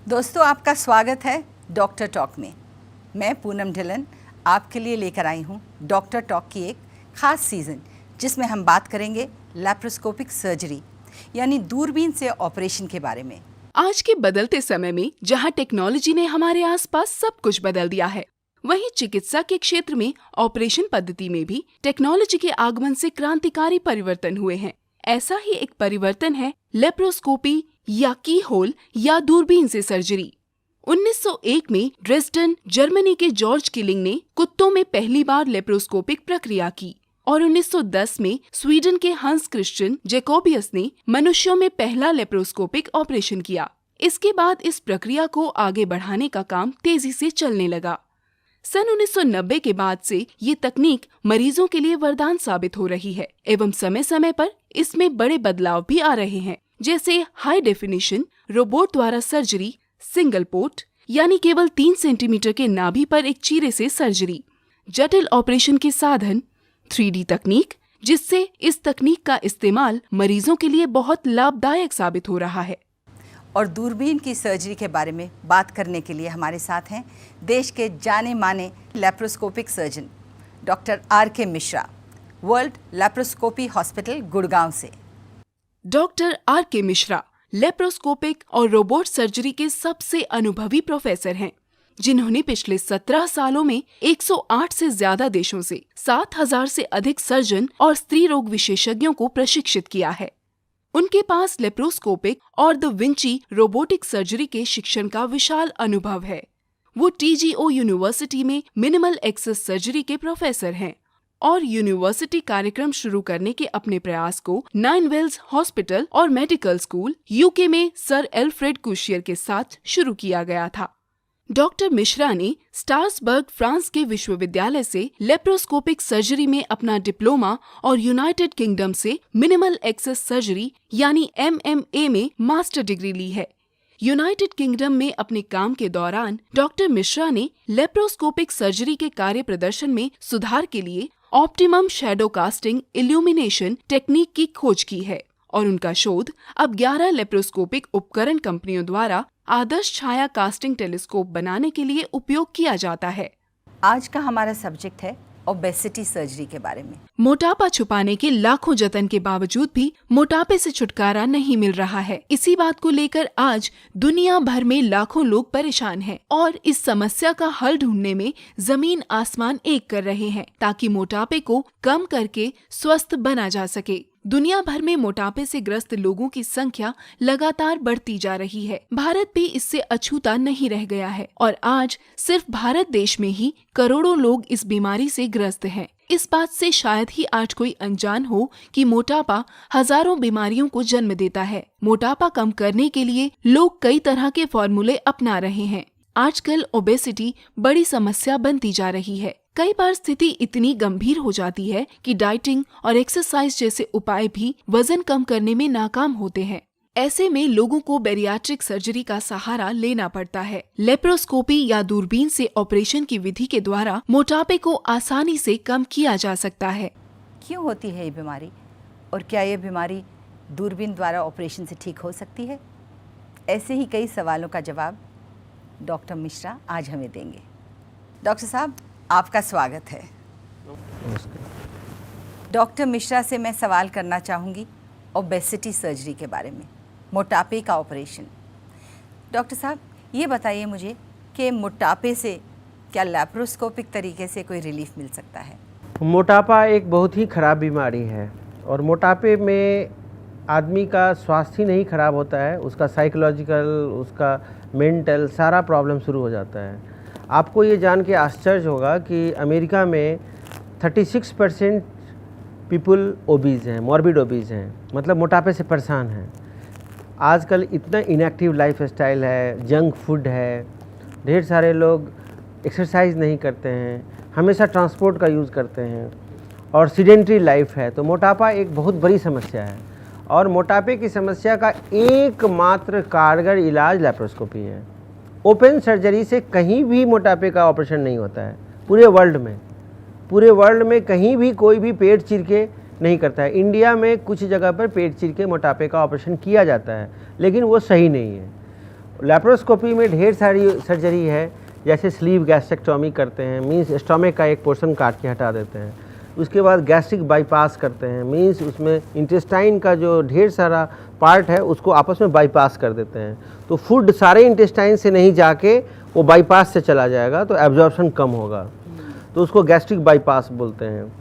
दोस्तों, आपका स्वागत है डॉक्टर टॉक में। मैं पूनम ढिल्लन आपके लिए लेकर आई हूँ डॉक्टर टॉक की एक ख़ास सीज़न, जिसमें हम बात करेंगे लैप्रोस्कोपिक सर्जरी यानी दूरबीन से ऑपरेशन के बारे में। आज के बदलते समय में जहां टेक्नोलॉजी ने हमारे आसपास सब कुछ बदल दिया है, वहीं चिकित्सा के क्षेत्र में ऑपरेशन पद्धति में भी टेक्नोलॉजी के आगमन से क्रांतिकारी परिवर्तन हुए हैं। ऐसा ही एक परिवर्तन है लेप्रोस्कोपी या की होल या दूरबीन से सर्जरी। 1901 में ड्रेसडन, जर्मनी के जॉर्ज किलिंग ने कुत्तों में पहली बार लेप्रोस्कोपिक प्रक्रिया की और 1910 में स्वीडन के हंस क्रिश्चियन जैकोबियस ने मनुष्यों में पहला लेप्रोस्कोपिक ऑपरेशन किया। इसके बाद इस प्रक्रिया को आगे बढ़ाने का काम तेजी से चलने लगा। सन 1990 के बाद से ये तकनीक मरीजों के लिए वरदान साबित हो रही है एवं समय समय पर इसमें बड़े बदलाव भी आ रहे हैं, जैसे हाई डेफिनेशन रोबोट द्वारा सर्जरी, सिंगल पोर्ट यानी केवल 3 सेंटीमीटर के नाभि पर एक चीरे से सर्जरी, जटिल ऑपरेशन के साधन, 3D तकनीक, जिससे इस तकनीक का इस्तेमाल मरीजों के लिए बहुत लाभदायक साबित हो रहा है। और दूरबीन की सर्जरी के बारे में बात करने के लिए हमारे साथ हैं देश के जाने माने laparoscopic surgeon doctor R.K. Mishra, world laparoscopy hospital Gurgaon से। Doctor R.K. मिश्रा लेप्रोस्कोपिक और रोबोट सर्जरी के सबसे अनुभवी प्रोफेसर हैं, जिन्होंने पिछले 17 सालों में 108 से ज्यादा देशों से 7000 से अधिक सर्जन और स्त्री रोग विशेषज्ञों को प्रशिक्षित किया है। उनके पास लेप्रोस्कोपिक और द विंची रोबोटिक सर्जरी के शिक्षण का विशाल अनुभव है। वो TGO यूनिवर्सिटी में मिनिमल एक्सेस सर्जरी के प्रोफेसर हैं और यूनिवर्सिटी कार्यक्रम शुरू करने के अपने प्रयास को 9 वेल्स हॉस्पिटल और मेडिकल स्कूल UK में सर एल्फ्रेड कुशियर के साथ शुरू किया गया था। डॉक्टर मिश्रा ने स्ट्रासबर्ग, फ्रांस के विश्वविद्यालय से लेप्रोस्कोपिक सर्जरी में अपना डिप्लोमा और यूनाइटेड किंगडम से मिनिमल एक्सेस सर्जरी यानी MMA में मास्टर डिग्री ली है। यूनाइटेड किंगडम में अपने काम के दौरान डॉक्टर मिश्रा ने लेप्रोस्कोपिक सर्जरी के कार्य प्रदर्शन में सुधार के लिए optimum shadow casting illumination technique की खोज की है और उनका शोध अब 11 लेप्रोस्कोपिक उपकरण कंपनियों द्वारा आदर्श छाया कास्टिंग टेलीस्कोप बनाने के लिए उपयोग किया जाता है। आज का हमारा सब्जेक्ट है ओबेसिटी सर्जरी के बारे में। मोटापा छुपाने के लाखों जतन के बावजूद भी मोटापे से छुटकारा नहीं मिल रहा है। इसी बात को लेकर आज दुनिया भर में लाखों लोग परेशान हैं और इस समस्या का हल ढूंढने में जमीन आसमान एक कर रहे हैं ताकि मोटापे को कम करके स्वस्थ बना जा सके। दुनिया भर में मोटापे से ग्रस्त लोगों की संख्या लगातार बढ़ती जा रही है। भारत भी इससे अछूता नहीं रह गया है और आज सिर्फ भारत देश में ही करोड़ों लोग इस बीमारी से ग्रस्त हैं। इस बात से शायद ही आज कोई अनजान हो कि मोटापा हजारों बीमारियों को जन्म देता है। मोटापा कम करने के लिए लोग कई तरह के फॉर्मूले अपना रहे हैं। आजकल ओबेसिटी बड़ी समस्या बनती जा रही है। कई बार स्थिति इतनी गंभीर हो जाती है कि डाइटिंग और एक्सरसाइज जैसे उपाय भी वजन कम करने में नाकाम होते हैं। ऐसे में लोगों को बैरियाट्रिक सर्जरी का सहारा लेना पड़ता है। लेप्रोस्कोपी या दूरबीन से ऑपरेशन की विधि के द्वारा मोटापे को आसानी से कम किया जा सकता है। क्यों होती है ये बीमारी और क्या ये बीमारी दूरबीन द्वारा ऑपरेशन से ठीक हो सकती है? ऐसे ही कई सवालों का जवाब डॉक्टर मिश्रा आज हमें देंगे। डॉक्टर साहब, आपका स्वागत है। डॉक्टर मिश्रा से मैं सवाल करना चाहूँगी ओबेसिटी सर्जरी के बारे में, मोटापे का ऑपरेशन। डॉक्टर साहब, ये बताइए मुझे कि मोटापे से क्या लैप्रोस्कोपिक तरीके से कोई रिलीफ मिल सकता है? मोटापा एक बहुत ही ख़राब बीमारी है और मोटापे में आदमी का स्वास्थ्य ही नहीं खराब होता है, उसका साइकोलॉजिकल, उसका मेंटल सारा प्रॉब्लम शुरू हो जाता है। आपको ये जान के आश्चर्य होगा कि अमेरिका में 36% पीपल ओबीज़ हैं, मॉर्बिड ओबीज़ हैं, मतलब मोटापे से परेशान हैं। आजकल इतना इनएक्टिव लाइफ स्टाइल है, जंक फूड है, ढेर सारे लोग एक्सरसाइज नहीं करते हैं, हमेशा ट्रांसपोर्ट का यूज़ करते हैं और सीडेंट्री लाइफ है। तो मोटापा एक बहुत बड़ी समस्या है और मोटापे की समस्या का एकमात्र कारगर इलाज लैप्रोस्कोपी है। ओपन सर्जरी से कहीं भी मोटापे का ऑपरेशन नहीं होता है पूरे वर्ल्ड में कहीं भी कोई भी पेट चीर के नहीं करता है। इंडिया में कुछ जगह पर पेट चीर के मोटापे का ऑपरेशन किया जाता है, लेकिन वो सही नहीं है। लेप्रोस्कोपी में ढेर सारी सर्जरी है, जैसे स्लीव गैस्ट्रेक्टोमी करते हैं, मीन्स स्टोमक का एक पोर्शन काट के हटा देते हैं। उसके बाद गैस्ट्रिक बाईपास करते हैं, मीन्स उसमें इंटेस्टाइन का जो ढेर सारा पार्ट है उसको आपस में बाईपास कर देते हैं। तो फूड सारे इंटेस्टाइन से नहीं जाके वो बाईपास से चला जाएगा, तो एब्जॉर्प्शन कम होगा, तो उसको गैस्ट्रिक बाईपास बोलते हैं।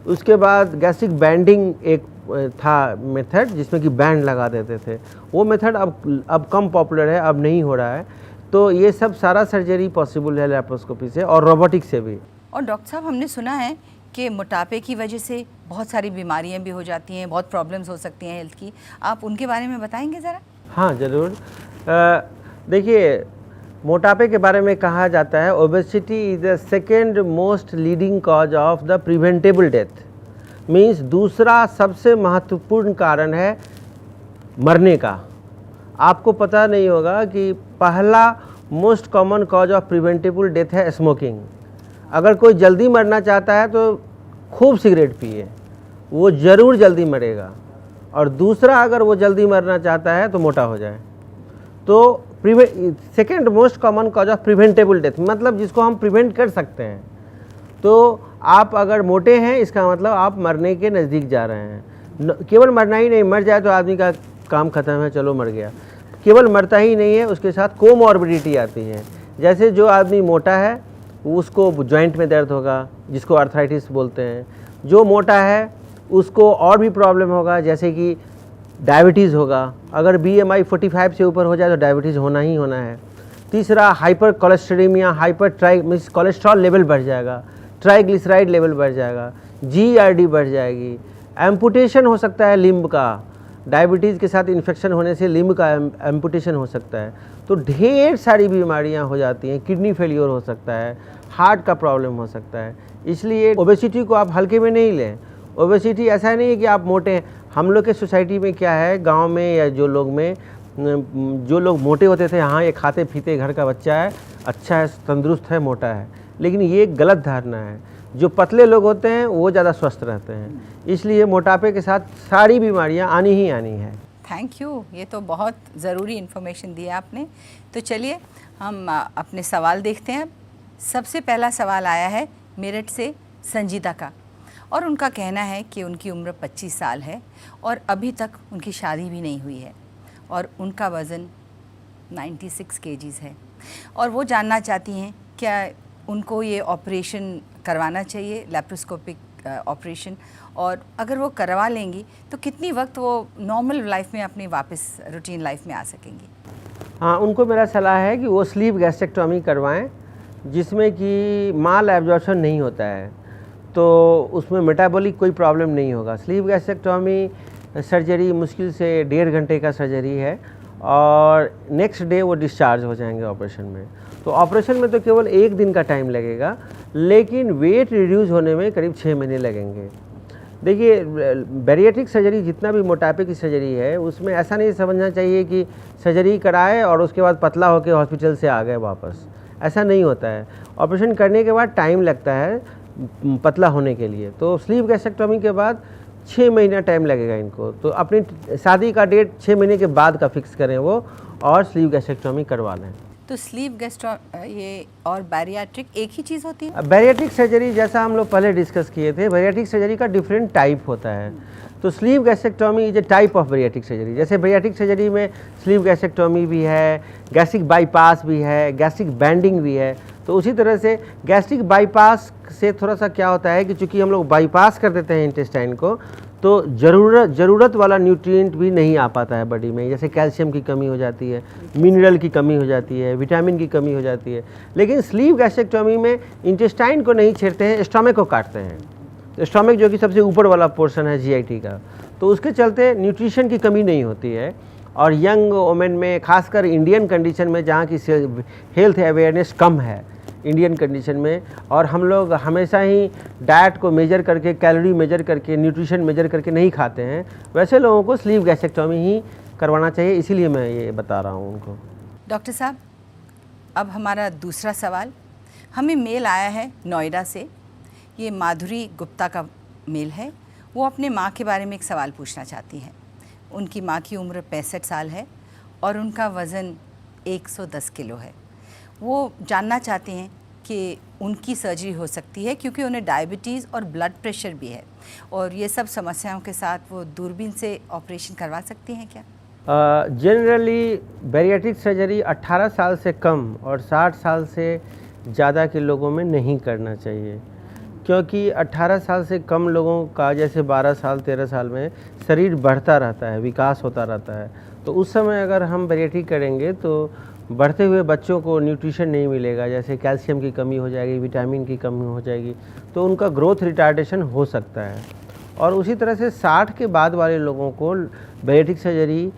उसके बाद गैस्ट्रिक बैंडिंग एक था मेथड, जिसमें कि बैंड लगा देते थे। वो मेथड अब कम पॉपुलर है, अब नहीं हो रहा है। तो ये सब सारा सर्जरी पॉसिबल है लेप्रोस्कोपी से और रोबोटिक से भी। और डॉक्टर साहब, हमने सुना है कि मोटापे की वजह से बहुत सारी बीमारियां भी हो जाती हैं, बहुत प्रॉब्लम्स हो सकती हैं हेल्थ की, आप उनके बारे में बताएंगे ज़रा? हाँ ज़रूर। देखिए, मोटापे के बारे में कहा जाता है obesity is the second most leading cause of the preventable death. Means दूसरा सबसे महत्वपूर्ण कारण है मरने का। आपको पता नहीं होगा कि पहला most common cause of preventable death है स्मोकिंग। अगर कोई जल्दी मरना चाहता है तो खूब सिगरेट पिए, वो ज़रूर जल्दी मरेगा। और दूसरा, अगर वो जल्दी मरना चाहता है तो मोटा हो जाए। तो second most common cause of preventable death, मतलब जिसको हम प्रिवेंट कर सकते हैं। तो आप अगर मोटे हैं, इसका मतलब आप मरने के नज़दीक जा रहे हैं। केवल मरना ही नहीं, मर जाए तो आदमी का काम ख़त्म है, चलो मर गया। केवल मरता ही नहीं है, उसके साथ कोमॉर्बिडिटी आती है। जैसे जो आदमी मोटा है उसको जॉइंट में दर्द होगा, जिसको आर्थराइटिस बोलते हैं। जो मोटा है उसको और भी प्रॉब्लम होगा, जैसे कि डायबिटीज़ होगा। अगर BMI 45 से ऊपर हो जाए तो डायबिटीज़ होना ही होना है। तीसरा, हाइपर कोलेस्टेरोलिया, मीन्स कोलेस्ट्रॉल लेवल बढ़ जाएगा, ट्राइग्लिसराइड लेवल बढ़ जाएगा, GERD बढ़ जाएगी। एम्पुटेशन हो सकता है लिम्ब का, डायबिटीज़ के साथ इन्फेक्शन होने से लिम्ब का एम्पुटेशन हो सकता है। तो ढेर सारी बीमारियां हो जाती हैं, किडनी फेलियर हो सकता है, हार्ट का प्रॉब्लम हो सकता है। इसलिए ओबेसिटी को आप हल्के में नहीं लें। ओबेसिटी ऐसा नहीं है कि आप मोटे हैं। हम लोग के सोसाइटी में क्या है, गांव में या जो लोग मोटे होते थे, हाँ ये खाते पीते घर का बच्चा है, अच्छा है, तंदुरुस्त है, मोटा है, लेकिन ये एक गलत धारणा है। जो पतले लोग होते हैं वो ज़्यादा स्वस्थ रहते हैं। इसलिए मोटापे के साथ सारी बीमारियां आनी ही आनी है। थैंक यू, ये तो बहुत ज़रूरी इन्फॉर्मेशन दी आपने। तो चलिए हम अपने सवाल देखते हैं। सबसे पहला सवाल आया है मेरठ से संजीता का, और उनका कहना है कि उनकी उम्र 25 साल है और अभी तक उनकी शादी भी नहीं हुई है, और उनका वज़न 96 kgs है, और वो जानना चाहती हैं क्या उनको ये ऑपरेशन करवाना चाहिए, लेप्रोस्कोपिक ऑपरेशन, और अगर वो करवा लेंगी तो कितनी वक्त वो नॉर्मल लाइफ में अपनी वापस रूटीन लाइफ में आ सकेंगी? हाँ, उनको मेरा सलाह है कि वो स्लीव गैस्ट्रेक्टोमी करवाएं, जिसमें कि माल एब्जॉर्प्शन नहीं होता है, तो उसमें मेटाबॉलिक कोई प्रॉब्लम नहीं होगा। स्लीव गैस्ट्रेक्टोमी सर्जरी मुश्किल से 1.5 घंटे का सर्जरी है, और नेक्स्ट डे वो डिस्चार्ज हो जाएंगे ऑपरेशन में। तो ऑपरेशन में तो केवल 1 दिन का टाइम लगेगा, लेकिन वेट रिड्यूस होने में करीब 6 महीने लगेंगे। देखिए, बैरिएट्रिक सर्जरी जितना भी मोटापे की सर्जरी है, उसमें ऐसा नहीं समझना चाहिए कि सर्जरी कराए और उसके बाद पतला होकर हॉस्पिटल से आ गए वापस। ऐसा नहीं होता है। ऑपरेशन करने के बाद टाइम लगता है पतला होने के लिए। तो स्लीव गैस्ट्रेक्टोमी के बाद 6 महीना टाइम लगेगा इनको। तो अपनी शादी का डेट 6 महीने के बाद का फिक्स करें वो, और स्लीव गैस्ट्रेक्टोमी करवा लें। तो स्लीव ये और बैरिएट्रिक एक ही चीज़ होती है? बैरिएट्रिक सर्जरी जैसा हम लोग पहले डिस्कस किए थे, बैरिएट्रिक सर्जरी का डिफरेंट टाइप होता है। तो sleeve gastrectomy is a type of bariatric surgery. जैसे बैरिएट्रिक सर्जरी में स्लीव गैस्ट्रेक्टोमी भी है, गैस्ट्रिक बाईपास भी है, गैस्ट्रिक बैंडिंग भी है। तो उसी तरह से गैस्ट्रिक बाईपास से थोड़ा सा क्या होता है कि चूँकि हम लोग बाईपास कर देते हैं इंटेस्टाइन को, तो ज़रूरत वाला न्यूट्रिएंट भी नहीं आ पाता है बॉडी में। जैसे कैल्शियम की कमी हो जाती है, मिनरल की कमी हो जाती है, विटामिन की कमी हो जाती है। लेकिन स्लीव गैस्ट्रेक्टोमी में इंटेस्टाइन को नहीं छेड़ते हैं, स्टमक को काटते हैं। स्टमक जो कि सबसे ऊपर वाला पोर्शन है GIT का, तो उसके चलते न्यूट्रिशन की कमी नहीं होती है। और यंग वोमेन में, खासकर इंडियन कंडीशन में जहाँ की हेल्थ अवेयरनेस कम है इंडियन कंडीशन में, और हम लोग हमेशा ही डाइट को मेजर करके, कैलोरी मेजर करके, न्यूट्रिशन मेजर करके नहीं खाते हैं, वैसे लोगों को स्लीव गैस्ट्रेक्टोमी ही करवाना चाहिए। इसीलिए मैं ये बता रहा हूँ उनको। डॉक्टर साहब, अब हमारा दूसरा सवाल हमें मेल आया है नोएडा से। ये माधुरी गुप्ता का मेल है। वो अपने माँ के बारे में एक सवाल पूछना चाहती हैं। उनकी माँ की उम्र 65 साल है और उनका वज़न 110 किलो है। वो जानना चाहते हैं कि उनकी सर्जरी हो सकती है क्योंकि उन्हें डायबिटीज़ और ब्लड प्रेशर भी है, और ये सब समस्याओं के साथ वो दूरबीन से ऑपरेशन करवा सकती हैं क्या? जनरली बैरिएट्रिक सर्जरी 18 साल से कम और 60 साल से ज़्यादा के लोगों में नहीं करना चाहिए, क्योंकि 18 साल से कम लोगों का जैसे 12 साल 13 साल में शरीर बढ़ता रहता है, विकास होता रहता है, तो उस समय अगर हम बैरिएट्रिक करेंगे तो बढ़ते हुए बच्चों को न्यूट्रिशन नहीं मिलेगा, जैसे कैल्शियम की कमी हो जाएगी, विटामिन की कमी हो जाएगी, तो उनका ग्रोथ रिटार्डेशन हो सकता है। और उसी तरह से 60 के बाद वाले लोगों को बैरिएट्रिक सर्जरी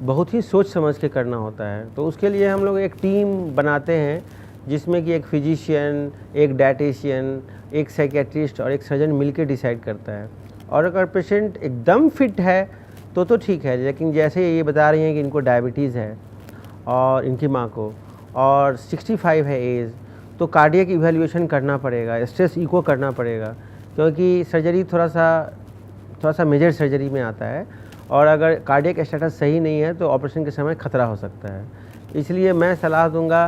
बहुत ही सोच समझ के करना होता है। तो उसके लिए हम लोग एक टीम बनाते हैं जिसमें कि एक फिजिशियन, एक डाइटिशियन, एक साइकेट्रिस्ट और एक सर्जन मिलकर डिसाइड करता है। और अगर पेशेंट एकदम फिट है तो ठीक है, लेकिन जैसे ये बता रही हैं कि इनको डायबिटीज़ है और इनकी माँ को, और 65 है एज, तो कार्डियक इवैल्यूएशन करना पड़ेगा, स्ट्रेस इको करना पड़ेगा, क्योंकि सर्जरी थोड़ा सा मेजर सर्जरी में आता है, और अगर कार्डियक स्टेटस सही नहीं है तो ऑपरेशन के समय खतरा हो सकता है। इसलिए मैं सलाह दूंगा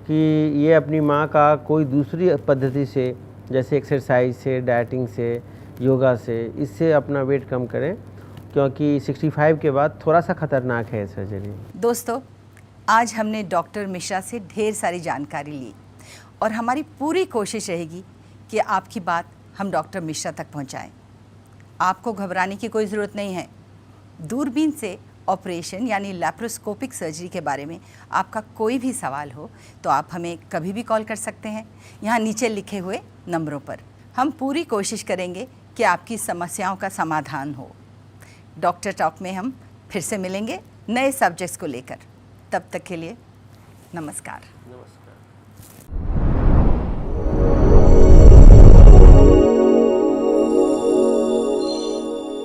कि ये अपनी माँ का कोई दूसरी पद्धति से, जैसे एक्सरसाइज से, डाइटिंग से, योगा से, इससे अपना वेट कम करें, क्योंकि 65 के बाद थोड़ा सा खतरनाक है सर्जरी। दोस्तों, आज हमने डॉक्टर मिश्रा से ढेर सारी जानकारी ली, और हमारी पूरी कोशिश रहेगी कि आपकी बात हम डॉक्टर मिश्रा तक पहुंचाएं। आपको घबराने की कोई ज़रूरत नहीं है। दूरबीन से ऑपरेशन यानी लैप्रोस्कोपिक सर्जरी के बारे में आपका कोई भी सवाल हो तो आप हमें कभी भी कॉल कर सकते हैं यहाँ नीचे लिखे हुए नंबरों पर। हम पूरी कोशिश करेंगे कि आपकी समस्याओं का समाधान हो। डॉक्टर टॉक में हम फिर से मिलेंगे नए सब्जेक्ट्स को लेकर। तब तक के लिए नमस्कार। नमस्कार।